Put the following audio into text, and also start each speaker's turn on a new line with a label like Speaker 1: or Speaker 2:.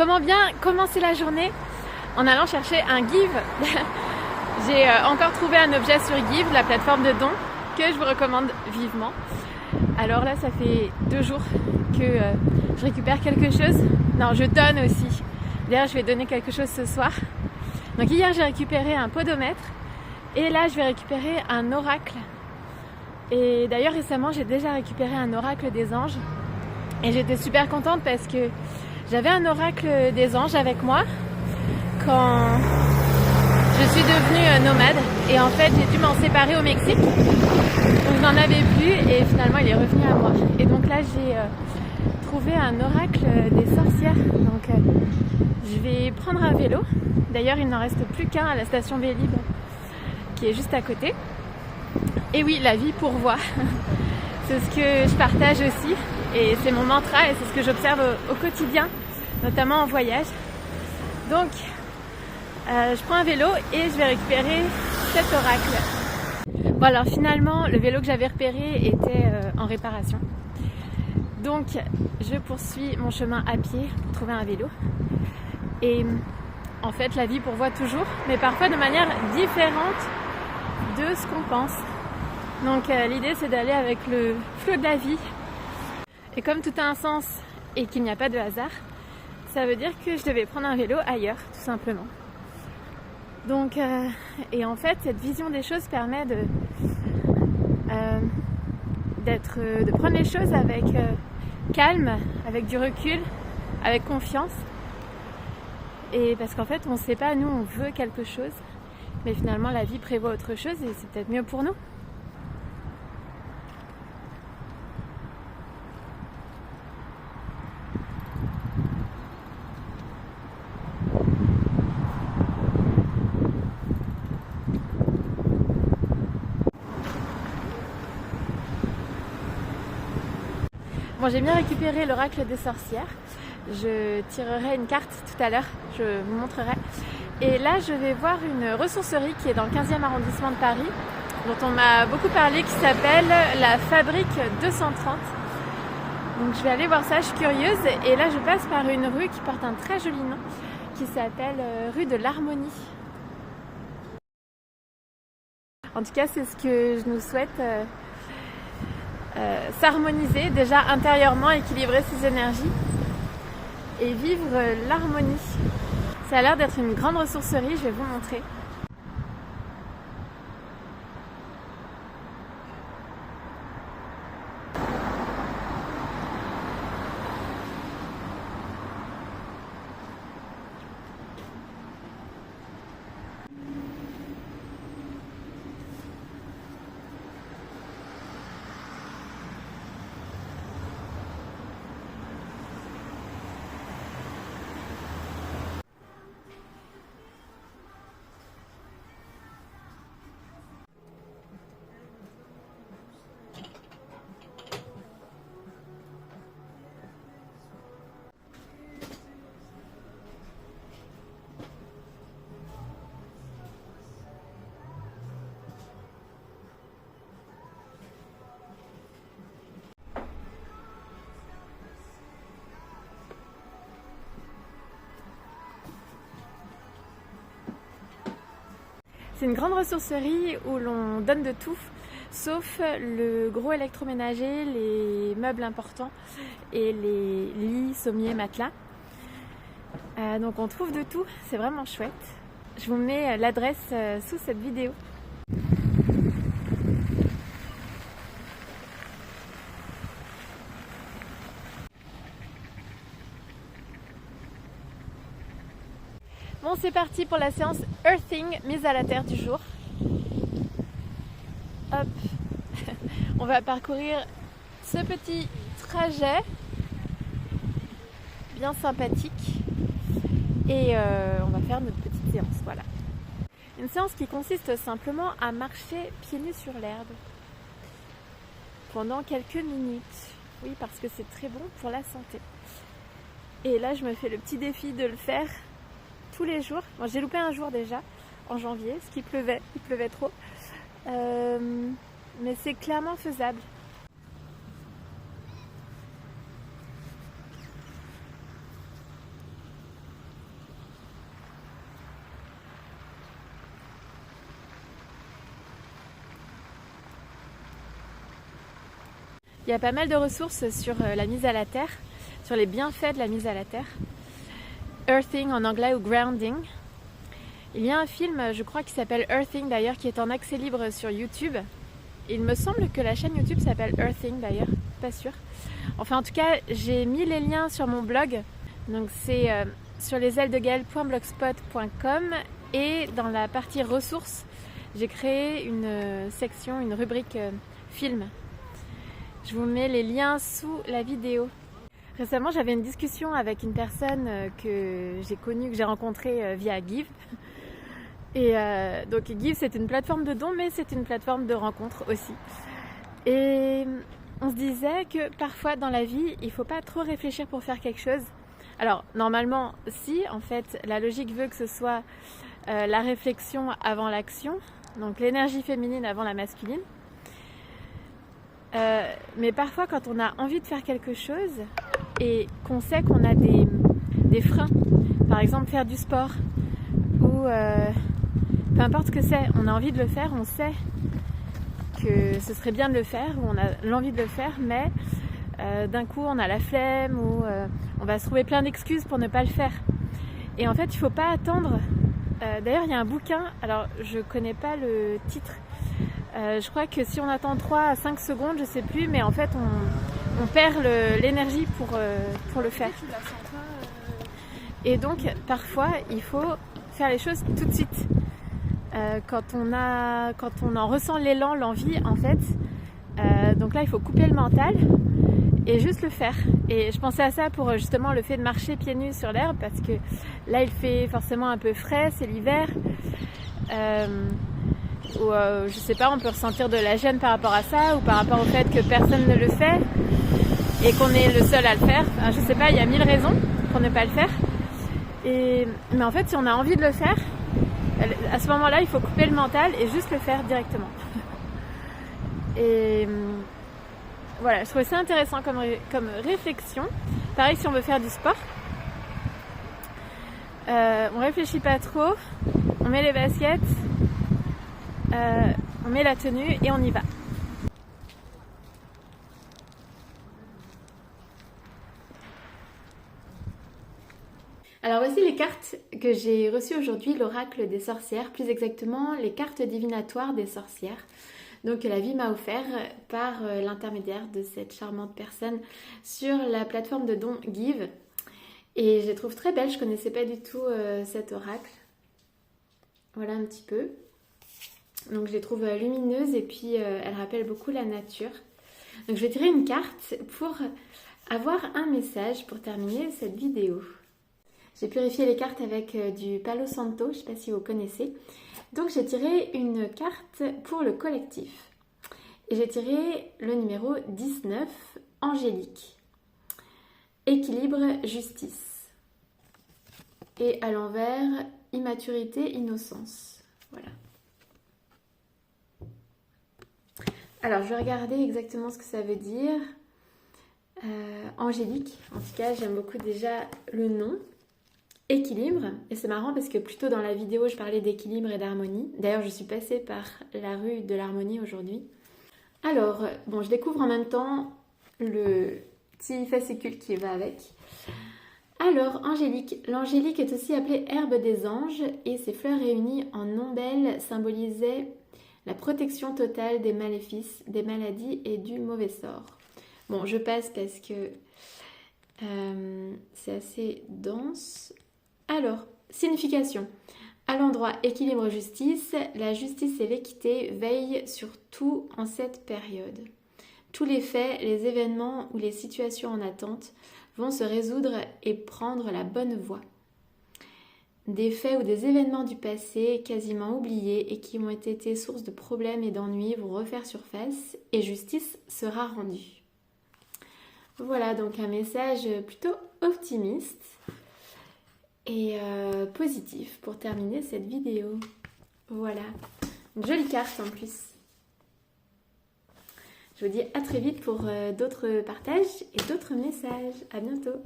Speaker 1: comment bien commencer la journée en allant chercher un Give. J'ai encore trouvé un objet sur Give, la plateforme de dons, que je vous recommande vivement. Alors là, ça fait 2 jours que je récupère quelque chose. Non, je donne aussi. D'ailleurs, je vais donner quelque chose ce soir. Donc hier, j'ai récupéré un podomètre. Et là, je vais récupérer un oracle. Et d'ailleurs, récemment, j'ai déjà récupéré un oracle des anges. Et j'étais super contente parce que j'avais un oracle des anges avec moi quand je suis devenue nomade. Et en fait, j'ai dû m'en séparer au Mexique. Donc je n'en avais plus et finalement, il est revenu à moi. Et donc là, j'ai trouvé un oracle des sorcières. Donc je vais prendre un vélo. D'ailleurs, il n'en reste plus qu'un à la station Vélib qui est juste à côté. Et oui, la vie pourvoit. C'est ce que je partage aussi. Et c'est mon mantra et c'est ce que j'observe au quotidien, notamment en voyage. Donc, je prends un vélo et je vais récupérer cet oracle. Bon alors finalement, le vélo que j'avais repéré était en réparation. Donc, je poursuis mon chemin à pied pour trouver un vélo. Et en fait, la vie pourvoit toujours, mais parfois de manière différente de ce qu'on pense. Donc l'idée c'est d'aller avec le flot de la vie. Et comme tout a un sens et qu'il n'y a pas de hasard, ça veut dire que je devais prendre un vélo ailleurs, tout simplement. Donc, et en fait, cette vision des choses permet de prendre les choses avec calme, avec du recul, avec confiance. Et parce qu'en fait, on ne sait pas, nous, on veut quelque chose, mais finalement, la vie prévoit autre chose et c'est peut-être mieux pour nous. Bon, j'ai bien récupéré l'oracle des sorcières. Je tirerai une carte tout à l'heure, je vous montrerai. Et là, je vais voir une ressourcerie qui est dans le 15e arrondissement de Paris, dont on m'a beaucoup parlé, qui s'appelle la Fabrique 230. Donc je vais aller voir ça, je suis curieuse. Et là, je passe par une rue qui porte un très joli nom, qui s'appelle rue de l'Harmonie. En tout cas, c'est ce que je nous souhaite. S'harmoniser déjà intérieurement, équilibrer ses énergies et vivre l'harmonie. Ça a l'air d'être une grande ressourcerie, je vais vous montrer. C'est une grande ressourcerie où l'on donne de tout, sauf le gros électroménager, les meubles importants et les lits, sommiers, matelas. Donc on trouve de tout, c'est vraiment chouette. Je vous mets l'adresse sous cette vidéo. Bon, c'est parti pour la séance Earthing, mise à la terre du jour. Hop, on va parcourir ce petit trajet bien sympathique et on va faire notre petite séance, voilà. Une séance qui consiste simplement à marcher pieds nus sur l'herbe pendant quelques minutes. Oui, parce que c'est très bon pour la santé. Et là, je me fais le petit défi de le faire tous les jours. Bon, j'ai loupé un jour déjà en janvier, parce qu'il pleuvait trop. Mais c'est clairement faisable. Il y a pas mal de ressources sur la mise à la terre, sur les bienfaits de la mise à la terre. Earthing en anglais ou grounding. Il y a un film, je crois, qui s'appelle Earthing d'ailleurs, qui est en accès libre sur YouTube. Il me semble que la chaîne YouTube s'appelle Earthing d'ailleurs, pas sûre. Enfin en tout cas, j'ai mis les liens sur mon blog. Donc c'est sur lesailesdegaëlle.blogspot.com et dans la partie ressources, j'ai créé une section, une rubrique film. Je vous mets les liens sous la vidéo. Récemment, j'avais une discussion avec une personne que j'ai connue, que j'ai rencontrée via Give. Et donc Give, c'est une plateforme de dons, mais c'est une plateforme de rencontres aussi. Et on se disait que parfois dans la vie, il ne faut pas trop réfléchir pour faire quelque chose. Alors normalement, si, en fait, la logique veut que ce soit la réflexion avant l'action, donc l'énergie féminine avant la masculine. Mais parfois, quand on a envie de faire quelque chose et qu'on sait qu'on a des freins, par exemple faire du sport ou peu importe ce que c'est, on a envie de le faire, on sait que ce serait bien de le faire ou on a l'envie de le faire, mais d'un coup on a la flemme ou on va se trouver plein d'excuses pour ne pas le faire. Et en fait, il ne faut pas attendre. D'ailleurs, il y a un bouquin, alors je ne connais pas le titre. Je crois que si on attend 3 à 5 secondes, je ne sais plus, mais en fait on perd l'énergie pour le faire. Et donc parfois il faut faire les choses tout de suite. Quand on en ressent l'élan, l'envie en fait, donc là il faut couper le mental et juste le faire. Et je pensais à ça pour justement le fait de marcher pieds nus sur l'herbe, parce que là il fait forcément un peu frais, c'est l'hiver. Ou je sais pas, on peut ressentir de la gêne par rapport à ça, ou par rapport au fait que personne ne le fait et qu'on est le seul à le faire. Enfin, je sais pas, il y a 1000 raisons pour ne pas le faire. Mais en fait, si on a envie de le faire, à ce moment-là, il faut couper le mental et juste le faire directement. Et voilà, je trouvais ça intéressant comme réflexion. Pareil, si on veut faire du sport, on réfléchit pas trop, on met les baskets, on met la tenue et on y va. Alors voici les cartes que j'ai reçues aujourd'hui, l'oracle des sorcières, plus exactement les cartes divinatoires des sorcières. Donc la vie m'a offert par l'intermédiaire de cette charmante personne sur la plateforme de dons Give. Et je les trouve très belles, je ne connaissais pas du tout cet oracle. Voilà un petit peu. Donc je les trouve lumineuses et puis elles rappellent beaucoup la nature. Donc je vais tirer une carte pour avoir un message pour terminer cette vidéo. J'ai purifié les cartes avec du Palo Santo, je ne sais pas si vous connaissez. Donc j'ai tiré une carte pour le collectif. Et j'ai tiré le numéro 19, Angélique. Équilibre, justice. Et à l'envers, immaturité, innocence. Voilà. Alors je vais regarder exactement ce que ça veut dire. Angélique, en tout cas j'aime beaucoup déjà le nom. Équilibre, et c'est marrant parce que plus tôt dans la vidéo je parlais d'équilibre et d'harmonie. D'ailleurs je suis passée par la rue de l'harmonie aujourd'hui. Alors, bon, je découvre en même temps le petit fascicule qui va avec. Alors, Angélique. L'angélique est aussi appelée herbe des anges et ses fleurs réunies en ombelle symbolisaient la protection totale des maléfices, des maladies et du mauvais sort. Bon, je passe parce que c'est assez dense. Alors, signification. À l'endroit équilibre justice, la justice et l'équité veillent sur tout en cette période. Tous les faits, les événements ou les situations en attente vont se résoudre et prendre la bonne voie. Des faits ou des événements du passé quasiment oubliés et qui ont été source de problèmes et d'ennuis vont refaire surface et justice sera rendue. Voilà donc un message plutôt optimiste et positif pour terminer cette vidéo. Voilà, une jolie carte en plus. Je vous dis à très vite pour d'autres partages et d'autres messages. À bientôt.